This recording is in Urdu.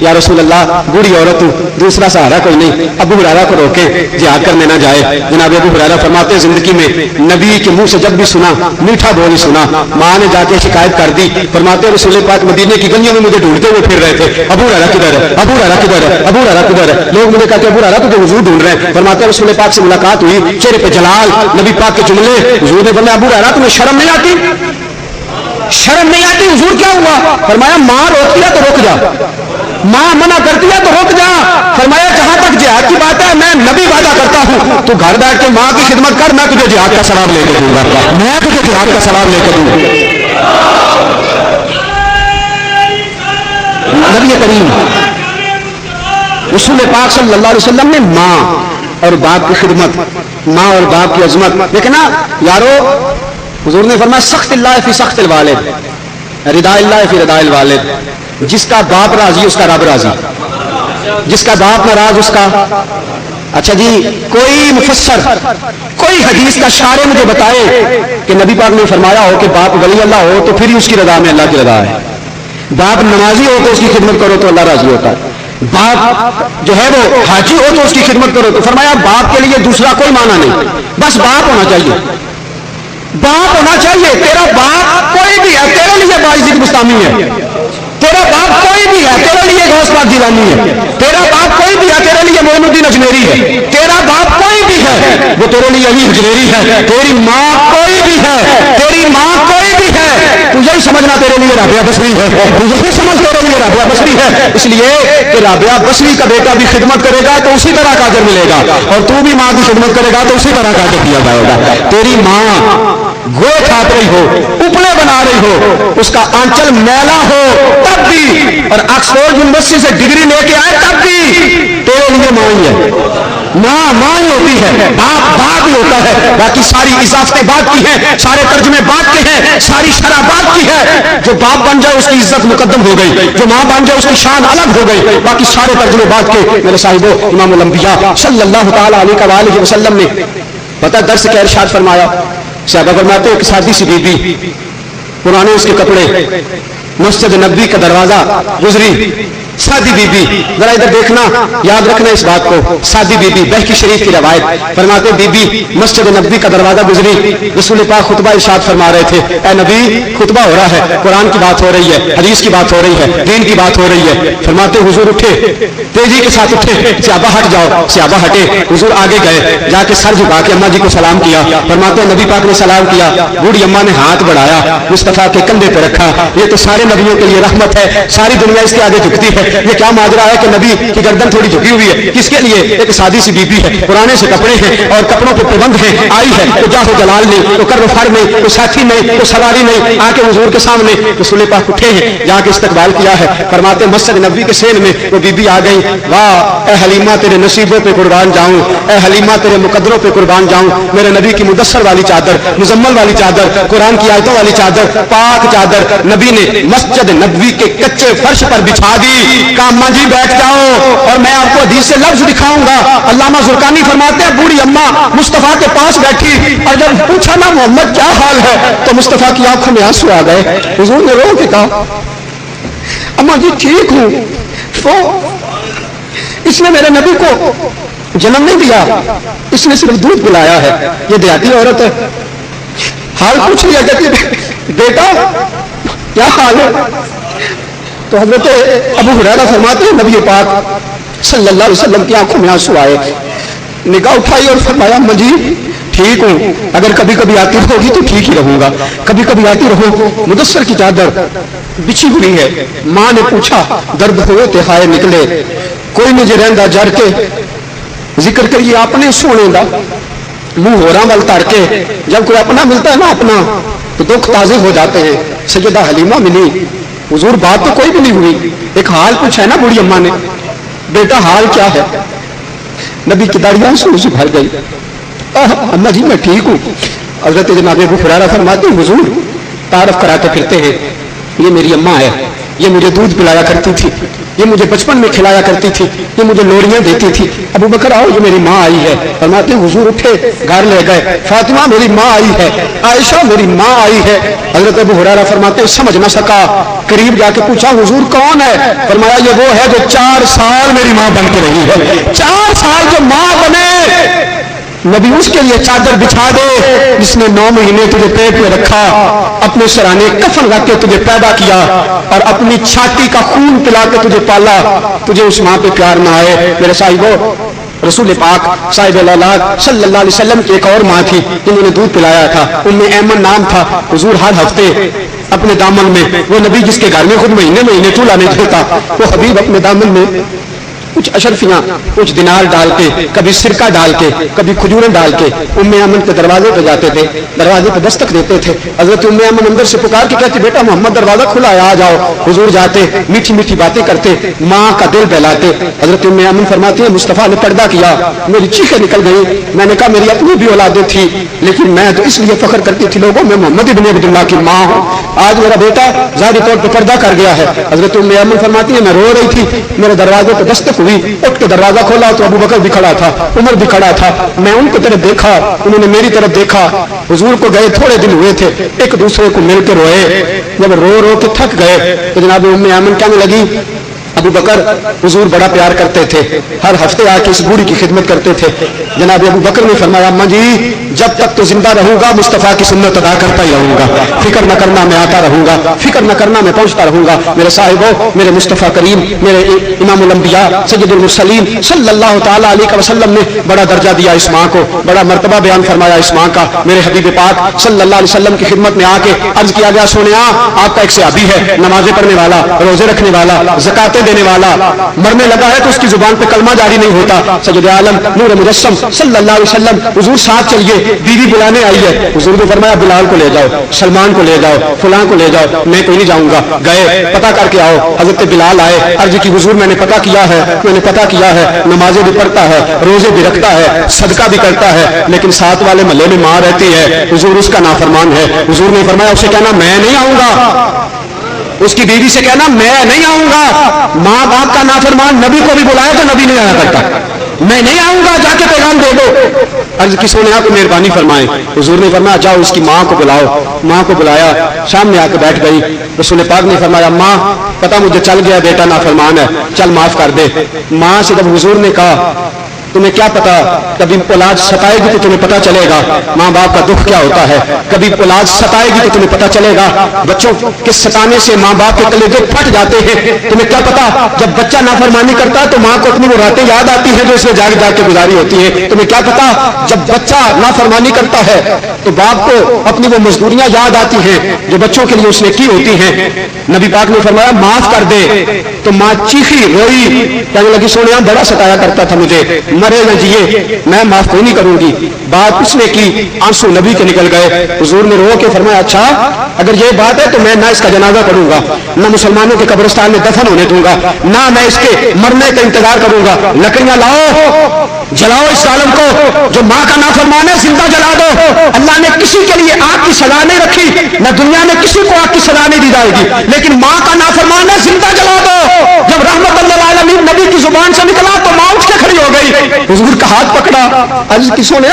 یا رسول اللہ بوڑھی عورت ہوں, دوسرا سہارا کوئی نہیں, ابو ہریرہ کو روکے جہاد کرنے نہ جائے. جناب ابو ہریرہ فرماتے ہیں زندگی میں نبی کے منہ سے جب بھی سنا میٹھا بول ہی سنا. ماں نے جا کے شکایت کر دی. فرماتے رسول پاک مدینے کی گلیوں میں مجھے ڈھونڈتے ہوئے پھر رہے تھے, ابو ہریرہ کدھر ہے, ابو ہریرہ کدھر ہے, ابو ہریرہ کدھر ہے. لوگ مجھے کہتے ہیں ابو ہریرہ تجھے حضور ڈھونڈ رہے ہیں. فرماتے رسول پاک سے ملاقات ہوئی, چہرے پہ جلال, نبی پاک کے جملے. حضور نے فرمایا ابو ہریرہ تمہیں شرم نہیں آتی, شرم نہیں آتی؟ حضور کیا ہوا؟ فرمایا ماں روکتی ہے تو رک جا, ماں منع کرتی ہے تو رک جا. فرمایا جہاں تک جہاد کی بات ہے میں نبی وعدہ کرتا ہوں تو گھر بیٹھ کے ماں کی خدمت کر, میں تجھے جہاد کا ثواب لے کے دوں گا, میں تجھے جہاد کا ثواب لے کے دوں گا. نبی کریم رسول پاک صلی اللہ علیہ وسلم نے ماں اور باپ کی خدمت, ماں اور باپ کی عظمت دیکھنا یارو. حضور نے فرمایا سخت اللہ فی سخت الوالد, رضا اللہ فی رضا الوالد. جس کا باپ راضی اس کا رب راضی, جس کا باپ ناراض اس کا. اچھا جی, کوئی مفسر کوئی حدیث کا شارح مجھے بتائے کہ نبی پاک نے فرمایا ہو کہ باپ ولی اللہ ہو تو پھر ہی اس کی رضا میں اللہ کی رضا ہے, باپ نمازی ہو تو اس کی خدمت کرو تو اللہ راضی ہوتا ہے, باپ جو ہے وہ حاجی ہو تو اس کی خدمت کرو. تو فرمایا باپ کے لیے دوسرا کوئی معنی نہیں, بس باپ ہونا چاہیے, باپ ہونا چاہیے. تیرا باپ کوئی بھی ہے تیرے لیے باعزت مستامی ہے, تیرا باپ کوئی بھی ہے تیرے لیے غوث پاک جیلانی ہے, تیرا باپ کوئی بھی ہے تیرے لیے معین الدین اجمیری ہے, تیرا باپ کوئی بھی ہے وہ تیرے لیے علی حجویری ہے, تیری ماں کوئی بھی ہے, تیری ماں کوئی بھی ہے, تجھے ہی سمجھنا تیرے لیے رابعہ بصری ہے, تجھے ہی سمجھ تیرے لیے رابعہ بصری ہے. اس لیے کہ رابعہ بصری کا بیٹا بھی خدمت کرے گا تو اسی طرح کا اجر ملے گا, اور تو بھی ماں کی خدمت کرے گا تو اسی طرح کا اجر دیا جائے گا. تیری ماں گوئے کھاپ رہی ہو, اپنے بنا رہی ہو, اس کا آنچل میلا ہو تب بھی, اور آکسفورڈ یونیورسٹی سے ڈگری لے کے آئے تب بھی تیرے لیے ماں ہی ہے. ماں ہی ہوتی ہے, باپ ہی ہوتا ہے. باقی ساری اضافتیں باپ کی ہیں, سارے ترجمے باپ کے ہیں, ساری شرح باپ کی ہے. جو باپ بن جائے اس کی عزت مقدم ہو گئی, جو ماں بن جائے اس کی شان الگ ہو گئی. باقی سارے ترجمے باپ کے. میرے صاحبو امام الانبیاء صلی اللہ تعالی علیہ وسلم نے پتہ درس کا ارشاد فرمایا. صحابہ فرماتے ایک سادی سی بی بی, پرانے اس کے کپڑے, مسجد نبوی کا دروازہ گزری, سادی بی بی. ذرا ادھر دیکھنا, یاد رکھنا اس بات کو. سادی بی بی بہکی شریف کی روایت. فرماتے بی بی مسجد نبوی کا دروازہ گزری, رسول پاک خطبہ ارشاد فرما رہے تھے. اے نبی خطبہ ہو رہا ہے, قرآن کی بات ہو رہی ہے, حدیث کی بات ہو رہی ہے, دین کی بات ہو رہی ہے. فرماتے حضور اٹھے, تیزی کے ساتھ اٹھے, صحابہ ہٹ جاؤ. صحابہ ہٹے, حضور آگے گئے, جا کے سر جھکا کے اماں جی کو سلام کیا. فرماتے نبی پاک نے سلام کیا, بوڑھی اماں نے ہاتھ بڑھایا, مصطفیٰ کے کندھے پہ رکھا. یہ تو سارے نبیوں کے لیے رحمت ہے, ساری دنیا اس کے آگے جھکتی ہے. یہ کیا ماجرا ہے کہ نبی کی گردن تھوڑی جھکی ہوئی ہے, کس کے لیے؟ ایک سادی سی بی بی ہے, پرانے سے کپڑے ہیں اور کپڑوں پہ پابند ہیں, آئی ہے تو جاہو جلال نہیں, تو کر فر نہیں, تو ساتھی نہیں, تو سواری نہیں, آ کے حضور کے سامنے رسول پاک اٹھے ہیں, جا کے استقبال کیا ہے. فرماتے مسجد نبوی کے سین میں وہ بی بی آ گئی. واہ اے حلیمہ تیرے نصیبوں پہ قربان جاؤں, اے حلیمہ تیرے مقدروں پہ قربان جاؤں. میرے نبی کی مدثر والی چادر, مزمل والی چادر, قرآن کی آیتوں والی چادر, پاک چادر نبی نے مسجد نبوی کے کچے فرش پر بچھا دی. کہا جی بیٹھ جاؤ اور میں آپ کو حدیث سے لفظ دکھاؤں گا. علامہ زرقانی فرماتے ہیں بوڑھی اماں مصطفیٰ کے پاس بیٹھی, اور جب پوچھا نا محمد کیا حال ہے تو مصطفیٰ کی آنکھوں میں آنسو آ گئے. حضور نے رو کے کہا اماں جی ٹھیک ہوں, تو اس نے میرے نبی کو جنم نہیں دیا, اس نے صرف دودھ پلایا ہے. یہ دیہاتی عورت ہے, حال پوچھ لیا کہتی بیٹا کیا حال ہے. تو حضرت ابو ہریرہ فرماتے ہیں نبی پاک صلی اللہ علیہ وسلم کی آنکھوں میں آنسو آئے, نگاہ اٹھائی اور فرمایا مجھے ٹھیک ہوں, اگر کبھی کبھی آتی ہوگی تو ٹھیک ہی رہوں گا, کبھی کبھی آتی رہو. مدثر کی چادر بچھی ہوئی ہے. ماں نے پوچھا درد ہوئے تہائے نکلے, کوئی مجھے رہندا جڑ کے ذکر کریے اپنے سونے دا, منہ ہو رہا ول تر کے. جب کوئی اپنا ملتا ہے نا اپنا تو دکھ تازے ہو جاتے ہیں. سیدہ حلیمہ ملی, حضور بات تو کوئی بھی نہیں ہوئی, ایک حال پوچھا ہے نا بوڑھی اماں نے, بیٹا حال کیا ہے. نبی کی داڑھی آنسو سے بھر گئی. اماں جی میں ٹھیک ہوں. حضرت جناب ابو ہریرہ فرماتے ہیں حضور تعارف کراتے پھرتے ہیں, یہ میری اماں ہے, یہ مجھے دودھ پلایا کرتی تھی, یہ مجھے بچپن میں کھلایا کرتی تھی, یہ مجھے لوریاں دیتی تھی. ابو بکر آؤ, یہ میری ماں آئی ہے. فرماتے ہیں حضور اٹھے, گھر لے گئے. فاطمہ میری ماں آئی ہے, عائشہ میری ماں آئی ہے. حضرت ابو ہریرہ فرماتے ہیں سمجھ نہ سکا, قریب جا کے پوچھا حضور کون ہے؟ فرمایا یہ وہ ہے جو 4 سال میری ماں بن کے رہی ہے. 4 سال جو ماں بنے, نبی اس کے لیے چادر بچھا دے جس نے 9 مہینے تجھے پیٹ میں رکھا, اپنے سرانے کفن رکھ کے تجھے پیدا کیا اور اپنی چھاتی کا خون پلا کے تجھے پالا. تجھے اس ماں پہ پیار نہ آئے؟ میرے صاحبو, رسول پاک صاحب اللہ صلی اللہ علیہ وسلم کی ایک اور ماں تھی جنہوں نے دودھ پلایا تھا, ایمن نام تھا. حضور ہر ہفتے اپنے دامن میں, وہ نبی جس کے گھر میں خود مہینے مہینے چولہا نہیں جلتا, وہ حبیب اپنے دامن میں کچھ اشرفیاں, کچھ دینار ڈال کے, کبھی سرکہ ڈال کے, کبھی کھجوریں ڈال کے ایمن کے دروازے پہ جاتے تھے, دروازے پہ دستک دیتے تھے. حضرت ایمن اندر سے پکار کے کہتی بیٹا محمد دروازہ کھلا ہے, آ جاؤ. حضور جاتے, میٹھی میٹھی باتیں کرتے, ماں کا دل بہلاتے. حضرت ایمن فرماتی ہے مصطفیٰ نے پردہ کیا, میری چیخیں نکل گئی. میں نے کہا میری اپنی بھی اولادیں تھی, لیکن میں تو اس لیے فخر کرتی تھی لوگوں میں محمد ابن عبداللہ کی ماں ہوں. آج میرا بیٹا ظاہری طور پہ پردہ کر گیا ہے. حضرت ایمن فرماتی ہے میں رو رہی تھی, میرے دروازے پہ دستک ہوئی, اٹھ کے دروازہ کھولا تو ابو بکر بھی کھڑا تھا, عمر بھی کھڑا تھا. میں ان کی طرف دیکھا, انہوں نے میری طرف دیکھا. حضور کو گئے تھوڑے دن ہوئے تھے, ایک دوسرے کو مل کے روئے. جب رو رو کے تھک گئے تو جناب ایمن کہنے لگی ابو بکر حضور بڑا پیار کرتے تھے, ہر ہفتے آ کے اس بوڑھی کی خدمت کرتے تھے. جناب ابو بکر نے فرمایا اماں جی جب تک تو زندہ رہوں گا مصطفیٰ کی سنت ادا کرتا ہی رہوں گا, فکر نہ کرنا میں آتا رہوں گا, فکر نہ کرنا میں پہنچتا رہوں گا. میرے صاحبوں, میرے مصطفیٰ کریم, میرے امام الانبیاء سید المرسلین صلی اللہ تعالیٰ علیہ وسلم نے بڑا درجہ دیا اس ماں کو, بڑا مرتبہ بیان فرمایا اس ماں کا. میرے حبیب پاک صلی اللہ علیہ وسلم کی خدمت میں آ کے عرض کیا گیا سونیا آپ کا ایک صحابی ہے, نمازیں پڑھنے والا, روزے رکھنے والا, زکاتیں دینے والا, مرنے لگا ہے تو اس کی زبان پہ کلمہ جاری نہیں ہوتا. سید عالم نور مجسم صلی اللہ علیہ وسلم حضور ساتھ چلیے, بیوی بلانے آئی ہے. حضور نے فرمایا بلال کو لے جاؤ, سلمان کو لے جاؤ, فلاں کو لے جاؤ, میں کوئی نہیں جاؤں گا. گئے, پتہ کر کے آؤ. حضرت بلال آئے, عرض کی حضور میں نے پتہ کیا ہے, میں نے پتہ کیا ہے, نمازیں بھی پڑھتا ہے, روزے بھی رکھتا ہے, صدقہ بھی کرتا ہے, لیکن ساتھ والے محلے میں ماں رہتی ہے, حضور اس کا نافرمان ہے. حضور نے فرمایا اسے کہنا میں نہیں آؤں گا, اس کی بیوی سے کہنا میں نہیں آؤں گا. ماں باپ کا نافرمان نبی کو بھی بلایا تو نبی نہیں آیا کرتا, میں نہیں آؤں گا, جا کے پیغام دے دو. عرض کی سونے آپ کو مہربانی فرمائیں. حضور نے فرمایا جاؤ اس کی ماں کو بلاؤ. ماں کو بلایا, سامنے آ کے بیٹھ گئی. رسول پاک نے فرمایا ماں پتہ مجھے چل گیا بیٹا نافرمان ہے, چل معاف کر دے. ماں سے جب حضور نے کہا تمہیں کیا پتا, کبھی اولاد ستائے گی تو تمہیں پتا چلے گا ماں باپ کا دکھ کیا ہوتا ہے, کبھی اولاد ستائے گی تو تمہیں پتا چلے گا بچوں کے ستانے سے ماں باپ کے کلیجے پھٹ جاتے ہیں. تمہیں کیا پتا جب بچہ نافرمانی کرتا ہے تو ماں کو اپنی وہ راتیں یاد آتی ہیں جو اس نے جاگ جاگ کے گزاری ہوتی ہے. تمہیں کیا پتا جب بچہ نافرمانی کرتا ہے تو باپ کو اپنی وہ مزدوریاں یاد آتی ہیں جو بچوں کے لیے اس نے کی ہوتی ہیں. نبی پاک نے فرمایا معاف کر دے, تو ماں چیخی روئی, کہنے لگی سونیا بڑا ستایا کرتا تھا مجھے, مرے نہ جیے میں معاف کوئی نہیں کروں گی. بات اس نے کی, آنسو نبی کے نکل گئے. حضور نے رو کے فرمایا اچھا اگر یہ بات ہے تو میں نہ اس کا جنازہ پڑھوں گا, نہ مسلمانوں کے قبرستان میں دفن ہونے دوں گا, نہ میں اس کے مرنے کا انتظار کروں گا. لکڑیاں لاؤ, جلاؤ اس ظالم کو جو ماں کا نافرمان ہے, زندہ جلا دو. اللہ نے کسی کے لیے آگ کی سزا نہیں رکھی, نہ دنیا میں کسی کو آگ کی سزا نہیں دی جائے گی, لیکن ماں کا نافرمان ہے زندہ جلا دو. جب رحمت اللہ عالمین نبی کی زبان سے نکلا تو ماں اٹھ کے کھڑی ہو گئی. حضور کا ہاتھ پکڑا, عرض کی سونے